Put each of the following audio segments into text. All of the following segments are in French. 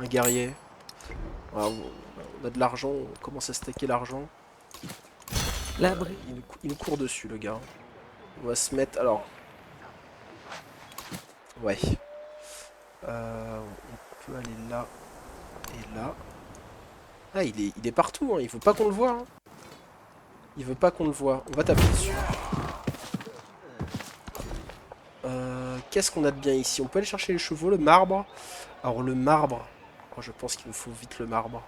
guerrier. Voilà, on a de l'argent, on commence à stacker l'argent. L'abri. Il nous court dessus, le gars. On va se mettre... Alors... Ouais. On peut aller là et là. Ah, il est partout, hein. Il veut pas qu'on le voit. Hein. Il veut pas qu'on le voit. On va taper dessus. Qu'est-ce qu'on a de bien ici? On peut aller chercher les chevaux, le marbre. Alors le marbre... Oh, je pense qu'il nous faut vite le marbre.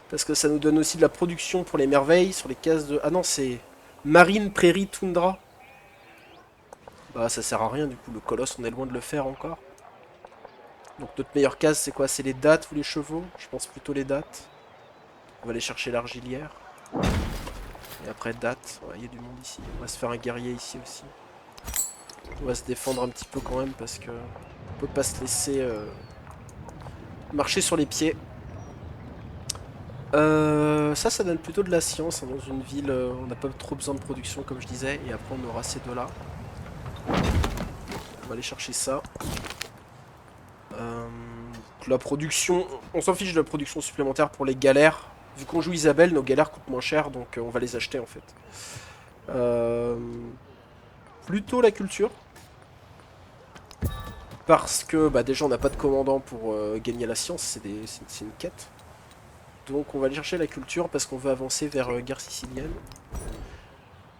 Parce que ça nous donne aussi de la production pour les merveilles sur les cases de... Ah non, c'est marine, prairie, toundra. Bah ça sert à rien du coup, le colosse on est loin de le faire encore. Donc notre meilleure case c'est quoi? C'est les dattes ou les chevaux? Je pense plutôt les dattes. On va aller chercher l'argilière. Et après dattes, il y a du monde ici. On va se faire un guerrier ici aussi. On va se défendre un petit peu quand même parce que on peut pas se laisser marcher sur les pieds. Ça donne plutôt de la science. Hein, dans une ville, on n'a pas trop besoin de production comme je disais. Et après on aura ces deux-là. On va aller chercher ça. La production, on s'en fiche de la production supplémentaire pour les galères. Vu qu'on joue Isabelle, nos galères coûtent moins cher, donc on va les acheter en fait. Plutôt la culture. Parce que bah, déjà on n'a pas de commandant pour gagner la science, c'est une quête. Donc on va aller chercher la culture parce qu'on veut avancer vers guerre sicilienne.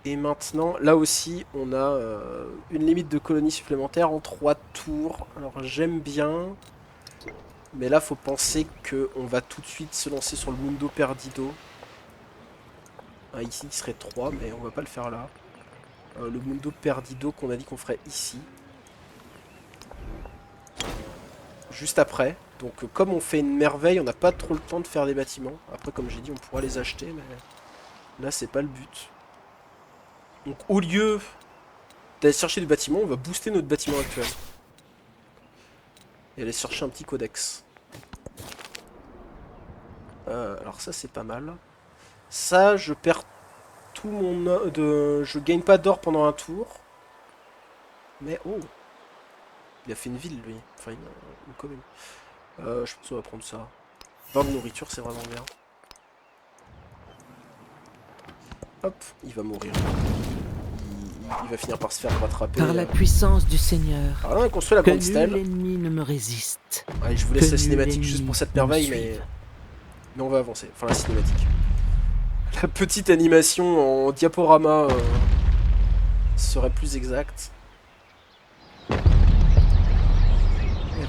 Et maintenant, là aussi, on a une limite de colonies supplémentaires en 3 tours. Alors j'aime bien... Mais là, faut penser qu'on va tout de suite se lancer sur le Mundo Perdido. Ah, ici, il serait 3, mais on va pas le faire là. Le Mundo Perdido qu'on a dit qu'on ferait ici. Juste après. Donc, comme on fait une merveille, on n'a pas trop le temps de faire des bâtiments. Après, comme j'ai dit, on pourra les acheter, mais là, c'est pas le but. Donc, au lieu d'aller chercher du bâtiment, on va booster notre bâtiment actuel. Et aller chercher un petit codex. Alors ça c'est pas mal. Ça je perds tout mon... Je gagne pas d'or pendant un tour. Mais oh, il a fait une ville lui. Enfin une commune. Je pense qu'on va prendre ça. 20 de nourriture c'est vraiment bien. Hop, il va mourir. Il va finir par se faire rattraper. Par la puissance du Seigneur. Alors là on a construit la Que grande nul stèle. ennemi ne me résiste. Allez, je vous laisse Que la nul cinématique ennemi juste pour cette ne me merveille, suive. mais on va avancer. Enfin la cinématique. La petite animation en diaporama serait plus exacte. Et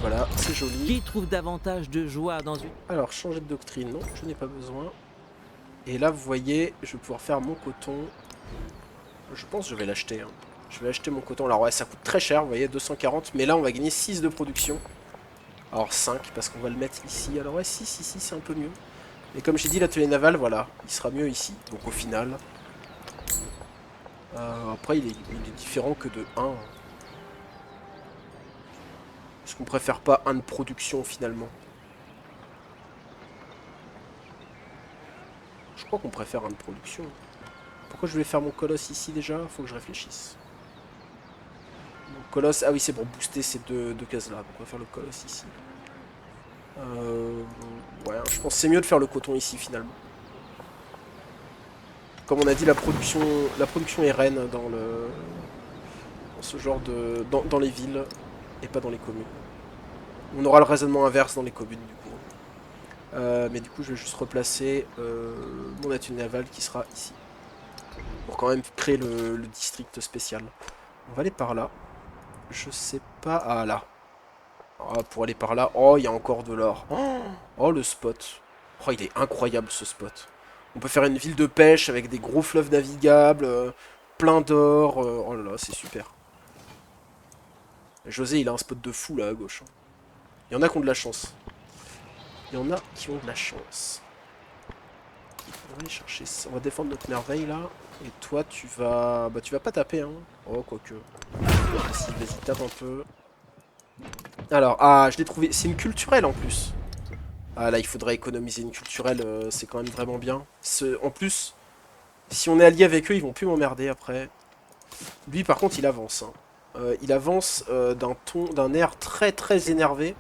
voilà, c'est joli. Qui trouve davantage de joie dans une... Alors, changer de doctrine, non, je n'ai pas besoin. Et là, vous voyez, je vais pouvoir faire mon coton. Je pense que je vais l'acheter. Hein. Je vais acheter mon coton. Alors ouais, ça coûte très cher, vous voyez, 240. Mais là, on va gagner 6 de production. Alors 5, parce qu'on va le mettre ici. Alors ouais, 6 ici, c'est un peu mieux. Et comme j'ai dit, l'atelier naval, voilà, il sera mieux ici. Donc au final... après, il est différent que de 1. Est-ce qu'on préfère pas 1 de production, finalement? Je crois qu'on préfère 1 de production. Pourquoi je voulais faire mon colosse ici déjà? Faut que je réfléchisse. Mon colosse, ah oui c'est pour booster ces deux cases là. Donc on va faire le colosse ici. Ouais, je pense que c'est mieux de faire le coton ici finalement. Comme on a dit, la production est reine dans ce genre de... Dans les villes et pas dans les communes. On aura le raisonnement inverse dans les communes du coup. Mais du coup je vais juste replacer mon atelier naval qui sera ici. Pour quand même créer le district spécial. On va aller par là. Je sais pas... Ah là. Ah, pour aller par là. Oh, il y a encore de l'or. Oh, le spot. Oh, il est incroyable ce spot. On peut faire une ville de pêche avec des gros fleuves navigables, plein d'or. Oh là là, c'est super. José, il a un spot de fou là à gauche. Hein. Il y en a qui ont de la chance. Il y en a qui ont de la chance. On va aller chercher ça. On va défendre notre merveille là. Et toi, tu vas... Bah, tu vas pas taper, hein. Oh, quoique. Vas-y, tape un peu. Alors, ah, je l'ai trouvé. C'est une culturelle en plus. Ah, là, il faudrait économiser une culturelle. C'est quand même vraiment bien. En plus, si on est allié avec eux, ils vont plus m'emmerder après. Lui, par contre, il avance. Hein. Il avance d'un air très très énervé.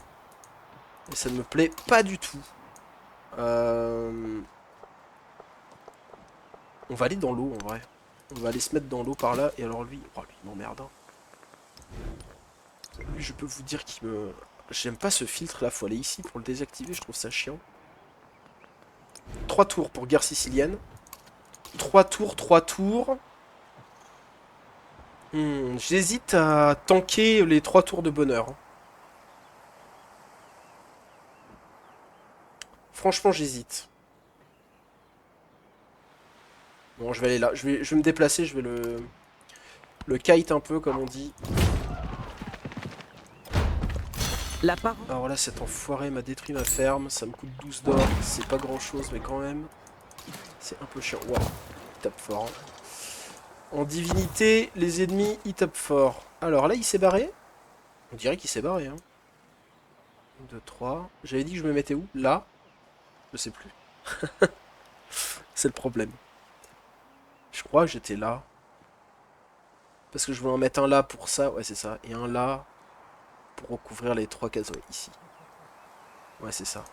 Et ça ne me plaît pas du tout. On va aller dans l'eau en vrai. On va aller se mettre dans l'eau par là. Et alors lui, oh, lui il m'emmerde. Hein. Lui, je peux vous dire qu'il me... J'aime pas ce filtre là, faut aller ici pour le désactiver, je trouve ça chiant. 3 tours pour guerre sicilienne. 3 tours, 3 tours. J'hésite à tanker les 3 tours de bonheur. Franchement, j'hésite. Bon, je vais aller là. Je vais me déplacer, je vais le kite un peu, comme on dit. La parole. Alors là, cet enfoiré m'a détruit ma ferme. Ça me coûte 12 d'or. C'est pas grand chose, mais quand même. C'est un peu chiant. Waouh, il tape fort. Hein. En divinité, les ennemis, ils tapent fort. Alors là, il s'est barré. On dirait qu'il s'est barré. Hein. 1, 2, 3. J'avais dit que je me mettais où? Là? Je sais plus. C'est le problème. Je crois que j'étais là. Parce que je voulais en mettre un là pour ça. Ouais, c'est ça. Et un là pour recouvrir les 3 cases. Ouais, ici. Ouais, c'est ça.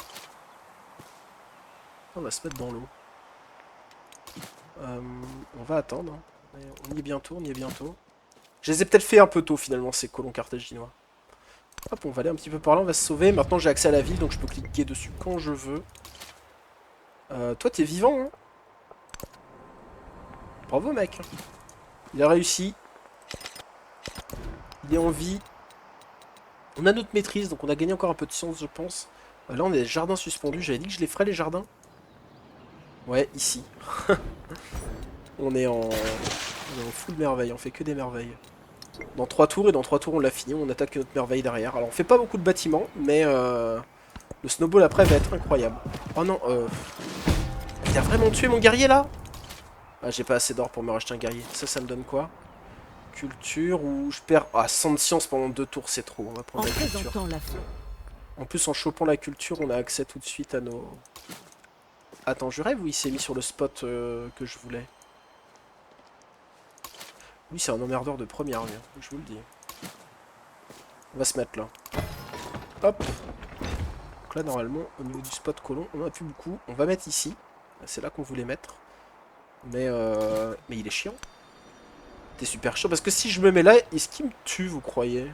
On va se mettre dans l'eau. On va attendre. Hein. On y est bientôt, on y est bientôt. Je les ai peut-être fait un peu tôt finalement, ces colons carthaginois. Hop, on va aller un petit peu par là, on va se sauver. Maintenant j'ai accès à la ville, donc je peux cliquer dessus quand je veux. Toi, t'es vivant, hein? Bravo, mec. Il a réussi. Il est en vie. On a notre maîtrise, donc on a gagné encore un peu de science, je pense. Là, on a des jardins suspendus. J'avais dit que je les ferais, les jardins. Ouais, ici. On est en full merveille, on fait que des merveilles. Dans 3 tours, et dans 3 tours, on l'a fini. On attaque notre merveille derrière. Alors, on fait pas beaucoup de bâtiments, mais le snowball après va être incroyable. Oh non, il a vraiment tué mon guerrier, là? Ah, j'ai pas assez d'or pour me racheter un guerrier. Ça me donne quoi? Culture, ou je perds... Ah, 100 de science pendant 2 tours, c'est trop. On va prendre la culture. En plus, en chopant la culture, on a accès tout de suite à nos... Attends, je rêve ou il s'est mis sur le spot que je voulais? Oui, c'est un emmerdeur de première, bien, je vous le dis. On va se mettre là. Hop. Donc là, normalement, au niveau du spot colon, on en a plus beaucoup. On va mettre ici. C'est là qu'on voulait mettre. Mais il est chiant. T'es super chiant. Parce que si je me mets là, est-ce qu'il me tue, vous croyez?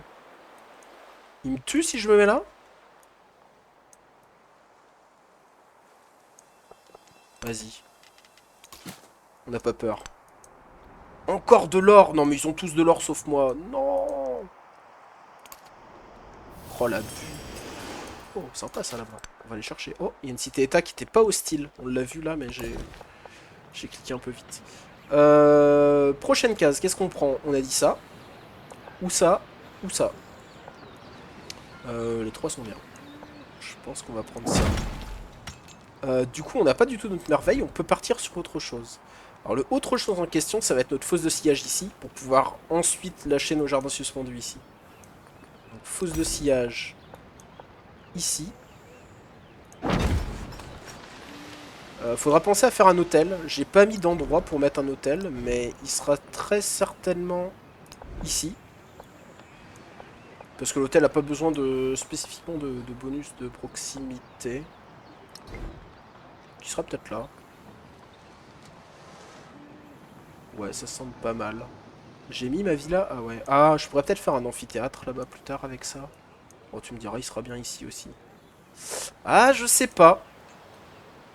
Il me tue si je me mets là? Vas-y. On n'a pas peur. Encore de l'or! Non, mais ils ont tous de l'or sauf moi. Non! Oh la vue. Oh, sympa ça là-bas. On va aller chercher. Oh, il y a une cité-état qui n'était pas hostile. On l'a vu là, mais j'ai cliqué un peu vite. Prochaine case, qu'est-ce qu'on prend? On a dit ça. Ou ça. Ou ça. Les 3 sont bien. Je pense qu'on va prendre ça. Du coup, on n'a pas du tout notre merveille. On peut partir sur autre chose. Alors, le autre chose en question, ça va être notre fosse de sillage ici. Pour pouvoir ensuite lâcher nos jardins suspendus ici. Donc, fosse de sillage. Ici. Faudra penser à faire un hôtel. J'ai pas mis d'endroit pour mettre un hôtel, mais il sera très certainement ici. Parce que l'hôtel n'a pas besoin de spécifiquement de bonus de proximité. Qui sera peut-être là. Ouais, ça semble pas mal. J'ai mis ma villa. Ah ouais. Ah, je pourrais peut-être faire un amphithéâtre là-bas plus tard avec ça. Oh, tu me diras, il sera bien ici aussi. Ah, je sais pas.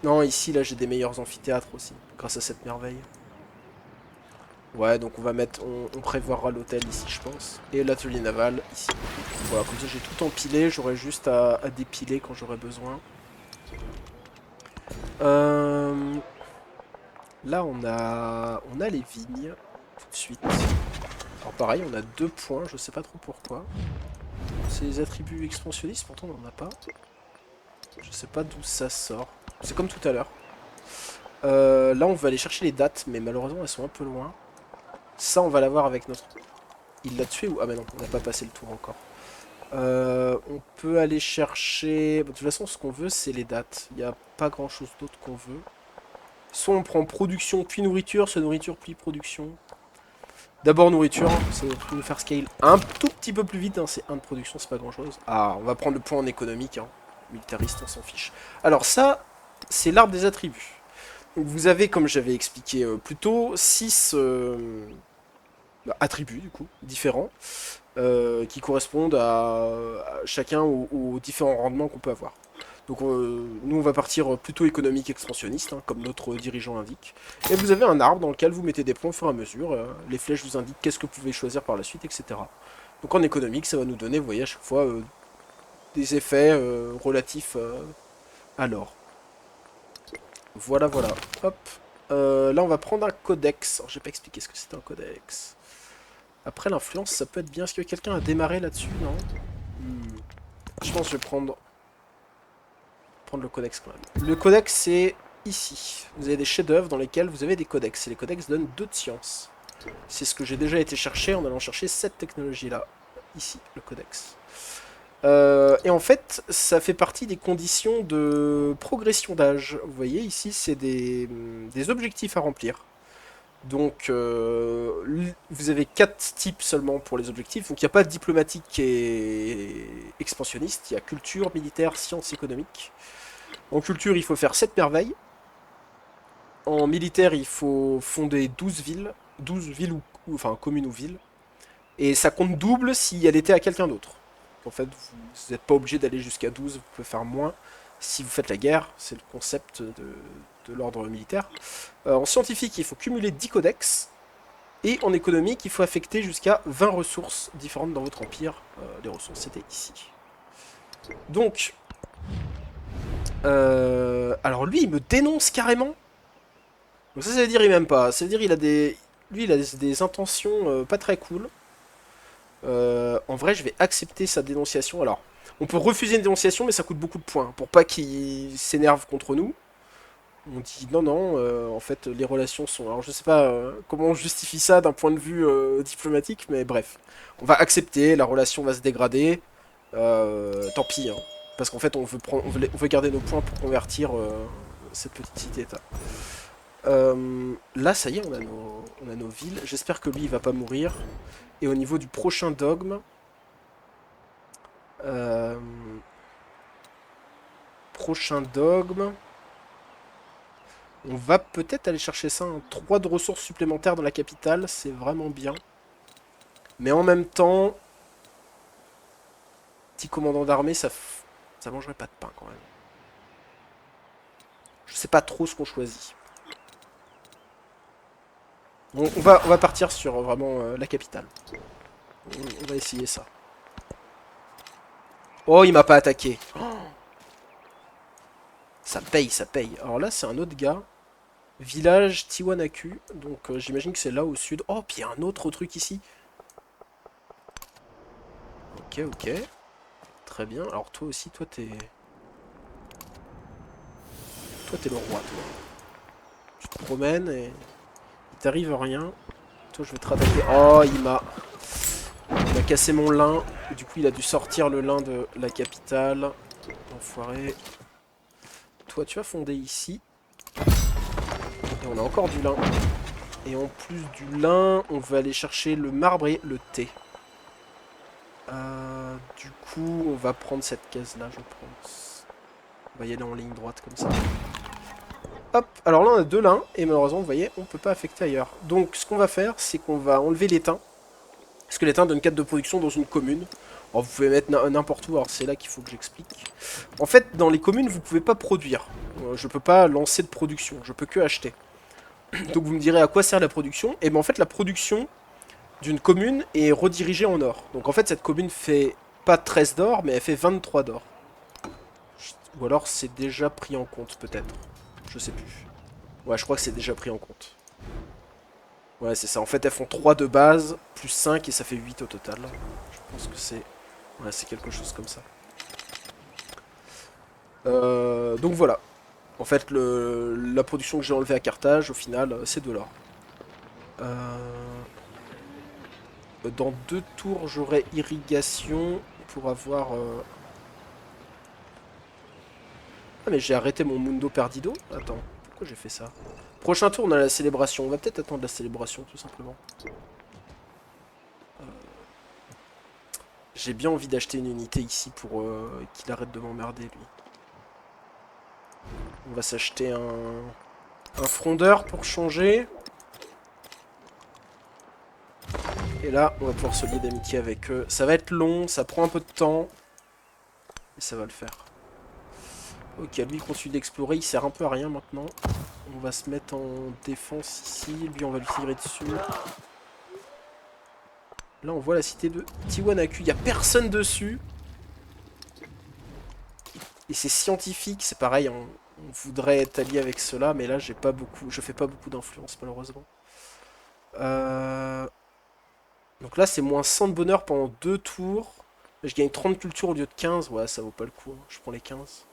Non, ici, là, j'ai des meilleurs amphithéâtres aussi, grâce à cette merveille. Ouais, donc on va mettre... On prévoira l'hôtel ici, je pense. Et l'atelier naval, ici. Voilà, comme ça, j'ai tout empilé. J'aurai juste à dépiler quand j'aurai besoin. Là, on a les vignes, tout de suite. Alors pareil, on a 2 points, je sais pas trop pourquoi. C'est les attributs expansionnistes, pourtant on n'en a pas. Je sais pas d'où ça sort. C'est comme tout à l'heure. Là, on va aller chercher les dates, mais malheureusement, elles sont un peu loin. Ça, on va l'avoir avec notre... Il l'a tué ou... Ah bah non, on n'a pas passé le tour encore. On peut aller chercher... Bon, de toute façon, ce qu'on veut, c'est les dates. Il n'y a pas grand-chose d'autre qu'on veut. Soit on prend production, puis nourriture, soit nourriture, puis production. D'abord nourriture, ça va nous faire scale un tout petit peu plus vite. Hein. C'est 1 de production, c'est pas grand-chose. Ah, on va prendre le point en économique. Hein. Militariste, on s'en fiche. Alors ça, c'est l'arbre des attributs. Donc, vous avez, comme j'avais expliqué plus tôt, 6 attributs, du coup, différents, qui correspondent à chacun aux différents rendements qu'on peut avoir. Donc nous on va partir plutôt économique expansionniste, hein, comme notre dirigeant indique. Et vous avez un arbre dans lequel vous mettez des points au fur et à mesure. Les flèches vous indiquent qu'est-ce que vous pouvez choisir par la suite, etc. Donc en économique, ça va nous donner, vous voyez, à chaque fois des effets relatifs à l'or. Voilà, voilà. Hop. Là on va prendre un codex. Alors j'ai pas expliqué ce que c'était un codex. Après l'influence, ça peut être bien. Est-ce que quelqu'un a démarré là-dessus? Non. Je pense que je vais prendre le codex quand même. Le codex, c'est ici. Vous avez des chefs-d'œuvre dans lesquels vous avez des codex. Et les codex donnent 2 de science. C'est ce que j'ai déjà été chercher en allant chercher cette technologie-là. Ici, le codex. Et en fait, ça fait partie des conditions de progression d'âge. Vous voyez, ici, c'est des objectifs à remplir. Donc, vous avez 4 types seulement pour les objectifs. Donc, il n'y a pas de diplomatique et expansionniste. Il y a culture, militaire, sciences, économique. En culture, il faut faire 7 merveilles. En militaire, il faut fonder 12 villes. 12 villes enfin communes ou villes. Et ça compte double si elle était à quelqu'un d'autre. En fait, vous n'êtes pas obligé d'aller jusqu'à 12, vous pouvez faire moins si vous faites la guerre. C'est le concept de l'ordre militaire. En scientifique, il faut cumuler 10 codex. Et en économique, il faut affecter jusqu'à 20 ressources différentes dans votre empire. Les ressources, c'était ici. Donc, alors lui, il me dénonce carrément. Donc ça veut dire il m'aime pas. Ça veut dire il a des, lui, il a des intentions pas très cool. En vrai, je vais accepter sa dénonciation. Alors, on peut refuser une dénonciation, mais ça coûte beaucoup de points. Pour pas qu'il s'énerve contre nous, on dit non, non, en fait, les relations sont... Alors, je sais pas comment on justifie ça d'un point de vue diplomatique, mais bref. On va accepter, la relation va se dégrader. Tant pis, hein. Parce qu'en fait, on veut garder nos points pour convertir cette petite cité-état. Là, ça y est, on a nos villes. J'espère que lui, il va pas mourir. Et au niveau du prochain dogme... prochain dogme... On va peut-être aller chercher ça, hein. 3 de ressources supplémentaires dans la capitale, c'est vraiment bien. Mais en même temps... Petit commandant d'armée, ça mangerait pas de pain quand même. Je sais pas trop ce qu'on choisit. On va partir sur vraiment la capitale. On va essayer ça. Oh, il m'a pas attaqué. Oh, ça paye, ça paye. Alors là, c'est un autre gars. Village Tiwanaku. Donc j'imagine que c'est là au sud. Oh, puis il y a un autre truc ici. Ok, ok. Très bien. Alors toi aussi, toi t'es... Toi t'es le roi, toi. Tu te promènes et... Il t'arrive rien. Toi, je vais te rattaquer. Oh, il m'a cassé mon lin. Du coup, il a dû sortir le lin de la capitale. Enfoiré. Toi, tu vas fonder ici. Et on a encore du lin. Et en plus du lin, on va aller chercher le marbre et le thé. Du coup, on va prendre cette case-là, je pense. On va y aller en ligne droite comme ça. Hop, alors là on a 2 lins, et malheureusement, vous voyez, on peut pas affecter ailleurs. Donc ce qu'on va faire, c'est qu'on va enlever l'étain. Parce que l'étain donne 4 de production dans une commune. Alors, vous pouvez mettre n'importe où, alors c'est là qu'il faut que j'explique. En fait, dans les communes, vous pouvez pas produire. Je peux pas lancer de production, je peux que acheter. Donc vous me direz à quoi sert la production? Et bien en fait, la production d'une commune est redirigée en or. Donc en fait, cette commune fait pas 13 d'or, mais elle fait 23 d'or. Ou alors c'est déjà pris en compte, peut-être. Je sais plus. Ouais, je crois que c'est déjà pris en compte. Ouais, c'est ça. En fait, elles font 3 de base, plus 5, et ça fait 8 au total. Je pense que c'est... Ouais, c'est quelque chose comme ça. Donc voilà. En fait, la production que j'ai enlevée à Carthage, au final, c'est de l'or. Dans 2 tours, j'aurai irrigation pour avoir... Ah, mais j'ai arrêté mon Mundo Perdido. Attends, pourquoi j'ai fait ça? Prochain tour, on a la célébration. On va peut-être attendre la célébration, tout simplement. J'ai bien envie d'acheter une unité ici pour qu'il arrête de m'emmerder, lui. On va s'acheter un frondeur pour changer. Et là, on va pouvoir se lier d'amitié avec eux. Ça va être long, ça prend un peu de temps. Et ça va le faire. Ok, lui il continue d'explorer, il sert un peu à rien maintenant. On va se mettre en défense ici, lui on va lui tirer dessus. Là on voit la cité de Tiwanaku, il n'y a personne dessus. Et c'est scientifique, c'est pareil, on voudrait être allié avec cela, mais là j'ai pas beaucoup, je fais pas beaucoup d'influence malheureusement. Donc là c'est moins 100 de bonheur pendant 2 tours. Je gagne 30 cultures au lieu de 15, ouais ça vaut pas le coup, hein. Je prends les 15.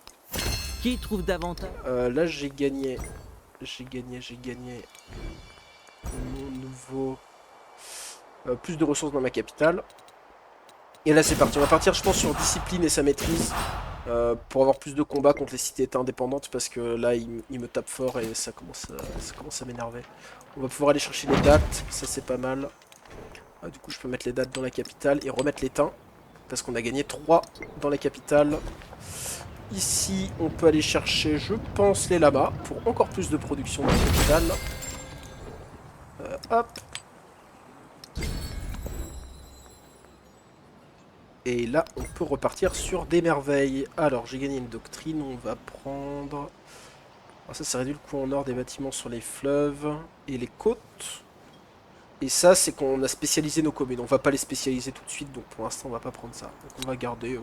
Qui trouve davantage? Là j'ai gagné mon nouveau... plus de ressources dans ma capitale. Et là c'est parti, on va partir je pense sur discipline et sa maîtrise. Pour avoir plus de combats contre les cités indépendantes parce que là il me tape fort et ça commence à m'énerver. On va pouvoir aller chercher les dates, ça c'est pas mal. Ah, du coup je peux mettre les dates dans la capitale et remettre l'étain. Parce qu'on a gagné 3 dans la capitale. Ici on peut aller chercher je pense les lamas pour encore plus de production dans la capitale. Hop. Et là, on peut repartir sur des merveilles. Alors, j'ai gagné une doctrine, on va prendre... Alors ça réduit le coût en or des bâtiments sur les fleuves et les côtes. Et ça, c'est qu'on a spécialisé nos communes. On va pas les spécialiser tout de suite, donc pour l'instant, on va pas prendre ça. Donc on va garder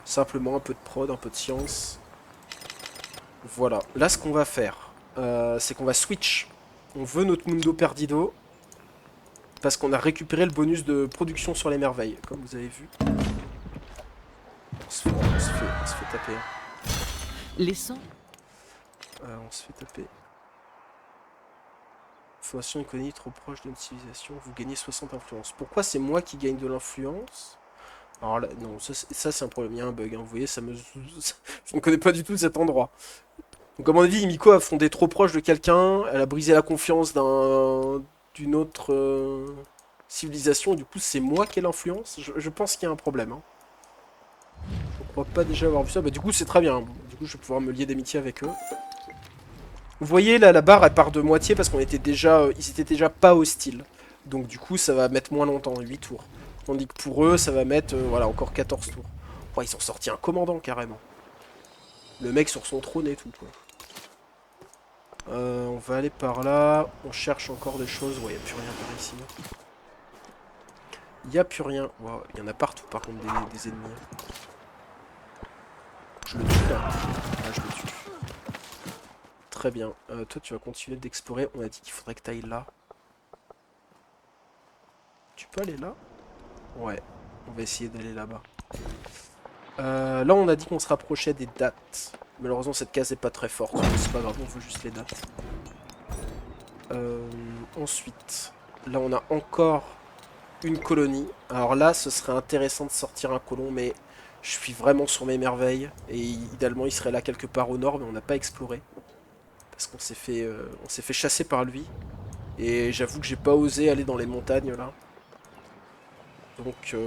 simplement un peu de prod, un peu de science. Voilà. Là, ce qu'on va faire, c'est qu'on va switch. On veut notre Mundo Perdido. Parce qu'on a récupéré le bonus de production sur les merveilles, comme vous avez vu. On se fait taper. Hein. Les sangs. On se fait taper. Formation économique trop proche d'une civilisation, vous gagnez 60 influence. Pourquoi c'est moi qui gagne de l'influence? Alors là, non, ça c'est un problème, il y a un bug, hein. Vous voyez, ça me... Je ne connais pas du tout cet endroit. Donc à mon avis, Imiko a fondé trop proche de quelqu'un, elle a brisé la confiance d'une autre civilisation, du coup c'est moi qui ai l'influence. Je pense qu'il y a un problème. Hein. Je crois pas déjà avoir vu ça, bah du coup c'est très bien. Du coup je vais pouvoir me lier d'amitié avec eux. Vous voyez là, la barre elle part de moitié parce qu'on était déjà, ils étaient déjà pas hostiles. Donc du coup ça va mettre moins longtemps, 8 tours. Tandis que pour eux ça va mettre voilà, encore 14 tours. Oh, ils ont sorti un commandant carrément. Le mec sur son trône et tout quoi. On va aller par là, on cherche encore des choses. Ouais, il n'y a plus rien par ici. Il n'y a plus rien. Wow, il y en a partout par contre des ennemis. Je le tue là. Ah, je le tue. Très bien. Toi, tu vas continuer d'explorer. On a dit qu'il faudrait que tu ailles là. Tu peux aller là? Ouais. On va essayer d'aller là-bas. Là, on a dit qu'on se rapprochait des dates. Malheureusement, cette case n'est pas très forte. C'est pas grave, on veut juste les dates. Ensuite, là, on a encore une colonie. Alors là, ce serait intéressant de sortir un colon, mais je suis vraiment sur mes merveilles. Et idéalement, il serait là quelque part au nord, mais on n'a pas exploré. Parce qu'on s'est fait chasser par lui. Et j'avoue que j'ai pas osé aller dans les montagnes là. Donc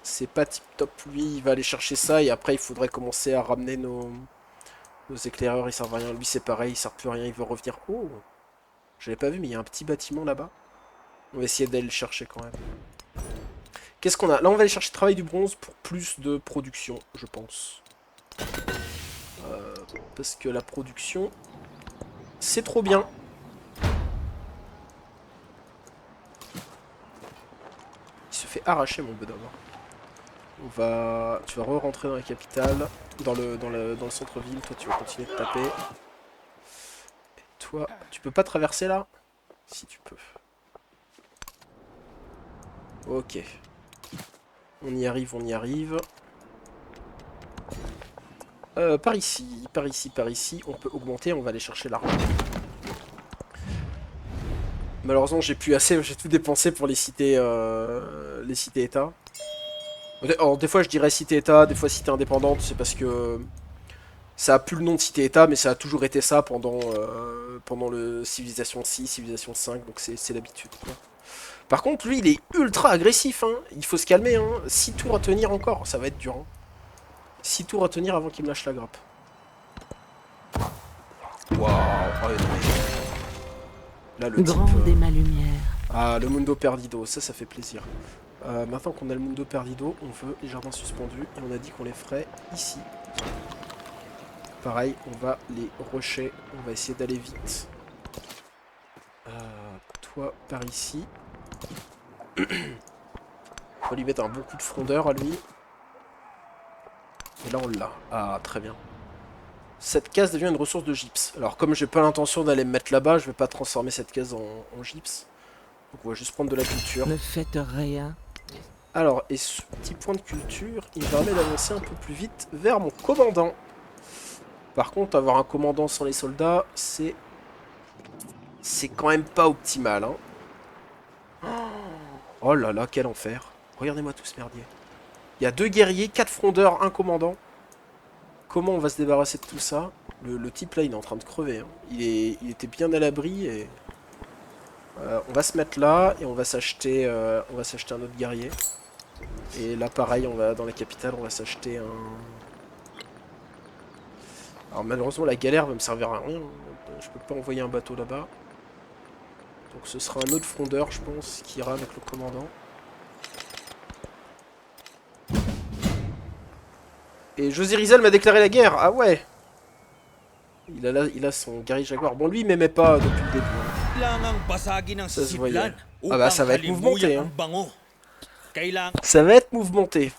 c'est pas tip top. Lui il va aller chercher ça et après il faudrait commencer à ramener nos éclaireurs, ils servent à rien. Lui c'est pareil, il sert plus à rien, il veut revenir. Oh, j'avais pas vu mais il y a un petit bâtiment là-bas. On va essayer d'aller le chercher quand même. Qu'est-ce qu'on a? Là on va aller chercher travail du bronze pour plus de production, je pense. Parce que la production, c'est trop bien. Il se fait arracher mon bonhomme. Tu vas re-rentrer dans la capitale, dans le centre-ville. Toi, tu vas continuer de taper. Et toi, tu peux pas traverser là? Si tu peux. Ok. On y arrive, on y arrive. Par ici, par ici, par ici, on peut augmenter, on va aller chercher l'argent. Malheureusement, j'ai plus assez, j'ai tout dépensé pour les cités États. Alors, des fois, je dirais cité-État, des fois cité indépendante, c'est parce que ça a plus le nom de cité-État, mais ça a toujours été ça pendant le Civilisation 6, Civilisation 5, donc c'est l'habitude. Par contre, lui, il est ultra agressif, hein. Il faut se calmer, hein. 6 tours à tenir encore, ça va être dur. Hein. 6 tours à tenir avant qu'il me lâche la grappe. Waouh. Oh, non, mais... Là, le type... Grande est ma lumière. Ah, le Mundo Perdido, ça fait plaisir. Maintenant qu'on a le Mundo Perdido, on veut les jardins suspendus et on a dit qu'on les ferait ici. Pareil, on va les rusher, on va essayer d'aller vite. Toi, par ici. On va lui mettre un bon coup de frondeur à lui. Et là, on l'a. Ah, très bien. Cette case devient une ressource de gypse. Alors, comme j'ai pas l'intention d'aller me mettre là-bas, je vais pas transformer cette case en gypse. Donc, on va juste prendre de la culture. Ne faites rien. Alors, et ce petit point de culture, il me permet d'avancer un peu plus vite vers mon commandant. Par contre, avoir un commandant sans les soldats, c'est quand même pas optimal. Hein. Oh là là, quel enfer. Regardez-moi tout ce merdier. Il y a 2 guerriers, 4 frondeurs, un commandant. Comment on va se débarrasser de tout ça? Le type là, il est en train de crever. Hein. Il était bien à l'abri et... on va se mettre là et on va s'acheter un autre guerrier. Et là, pareil, on va dans la capitale, on va s'acheter un... Alors malheureusement, la galère va me servir à rien. Je peux pas envoyer un bateau là-bas. Donc ce sera un autre frondeur, je pense, qui ira avec le commandant. Et José Rizal m'a déclaré la guerre. Ah ouais. Il a son guerrier jaguar. Bon, lui, il m'aimait pas depuis le début. Hein. Ça se voyait. Ah bah, ça va être mouvementé. Hein. Ça va être mouvementé.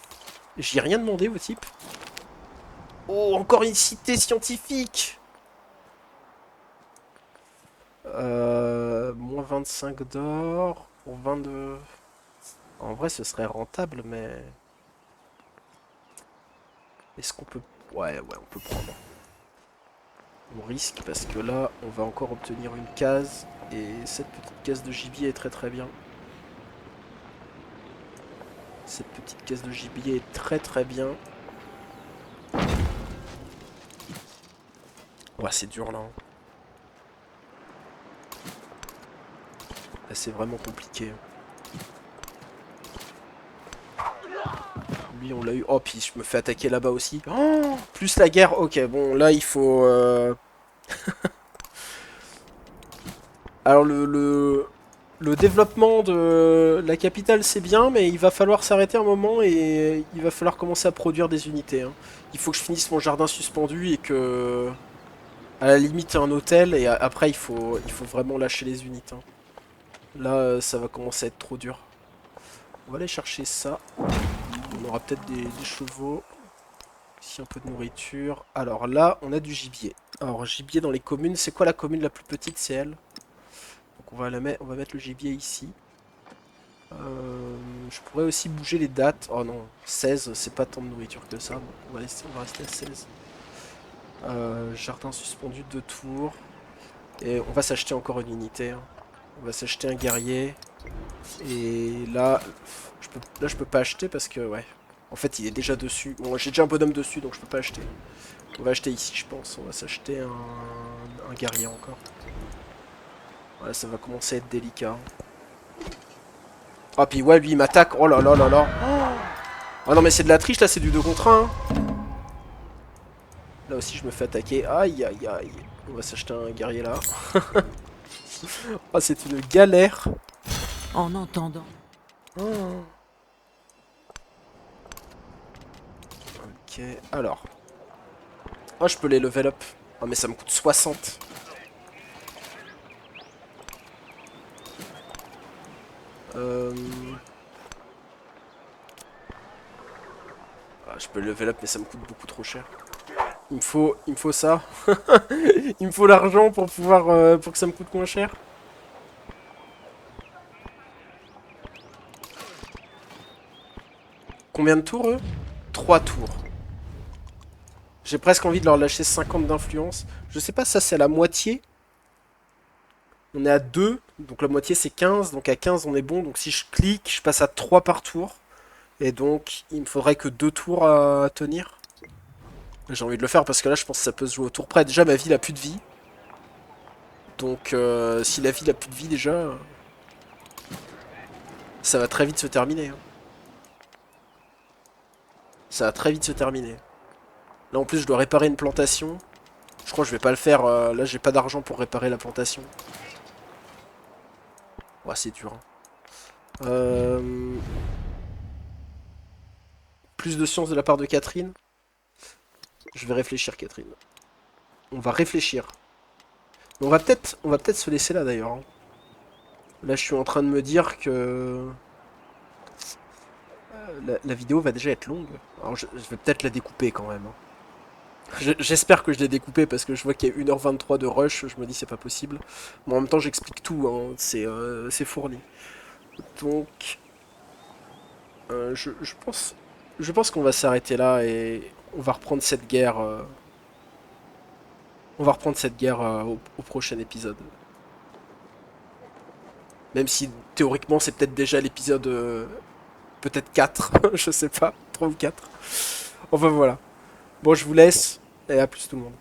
J'ai rien demandé au type. Oh, encore une cité scientifique. Moins 25 d'or pour 22. En vrai, ce serait rentable, mais... Est-ce qu'on peut... Ouais, on peut prendre. On risque parce que là, on va encore obtenir une case. Et cette petite case de gibier est très très bien. Cette petite case de gibier est très très bien. Ouais, c'est dur là. Là, c'est vraiment compliqué. Lui, on l'a eu. Oh, puis je me fais attaquer là-bas aussi. Oh, plus la guerre. Ok, bon, là, il faut... Alors, le développement de la capitale, c'est bien, mais il va falloir s'arrêter un moment et il va falloir commencer à produire des unités. Hein. Il faut que je finisse mon jardin suspendu et que... À la limite, un hôtel, et après, il faut vraiment lâcher les unités. Hein. Là, ça va commencer à être trop dur. On va aller chercher ça. On aura peut-être des chevaux. Ici, un peu de nourriture. Alors là, on a du gibier. Alors, gibier dans les communes. C'est quoi la commune la plus petite? C'est elle. Donc on va mettre le gibier ici. Je pourrais aussi bouger les dates. Oh non, 16, c'est pas tant de nourriture que ça. Donc on va rester à 16. Jardin suspendu de tours. Et on va s'acheter encore une unité. Hein. On va s'acheter un guerrier. Et là, je peux pas acheter parce que, ouais. En fait, il est déjà dessus. Bon, j'ai déjà un bonhomme dessus, donc je peux pas acheter. On va acheter ici, je pense. On va s'acheter un guerrier encore. Voilà, ça va commencer à être délicat. Ah, puis ouais, lui, il m'attaque. Oh là là là là. Oh non, mais c'est de la triche, là, c'est du 2 contre 1. Là aussi, je me fais attaquer. Aïe, aïe, aïe. On va s'acheter un guerrier là. Oh, c'est une galère. En entendant. Oh. Ok, alors. Oh, je peux les level up. Oh, mais ça me coûte 60. Ah, je peux le level up, mais ça me coûte beaucoup trop cher. Il me faut ça. Il me faut l'argent pour pouvoir pour que ça me coûte moins cher. Combien de tours, eux? 3 tours. J'ai presque envie de leur lâcher 50 d'influence. Je sais pas, ça c'est à la moitié. On est à 2, donc la moitié c'est 15. Donc à 15 on est bon. Donc si je clique, je passe à 3 par tour. Et donc il me faudrait que 2 tours à tenir. J'ai envie de le faire parce que là je pense que ça peut se jouer au tour près. Déjà ma ville a plus de vie. Donc si la ville a plus de vie déjà, ça va très vite se terminer. Hein. Ça va très vite se terminer. Là en plus je dois réparer une plantation. Je crois que je vais pas le faire. Là, j'ai pas d'argent pour réparer la plantation. Ouais, c'est dur. Hein. Plus de science de la part de Catherine. Je vais réfléchir, Catherine. On va réfléchir. On va peut-être se laisser là d'ailleurs. Hein. Là, je suis en train de me dire que la vidéo va déjà être longue. Alors, je vais peut-être la découper quand même. Hein. J'espère que je l'ai découpé parce que je vois qu'il y a 1h23 de rush. Je me dis c'est pas possible. Mais en même temps, j'explique tout. Hein. C'est fourni. Donc, je pense qu'on va s'arrêter là et on va reprendre cette guerre. On va reprendre cette guerre au prochain épisode. Même si théoriquement c'est peut-être déjà l'épisode peut-être 4, je sais pas, 3 ou 4. Enfin voilà. Bon, je vous laisse et à plus tout le monde.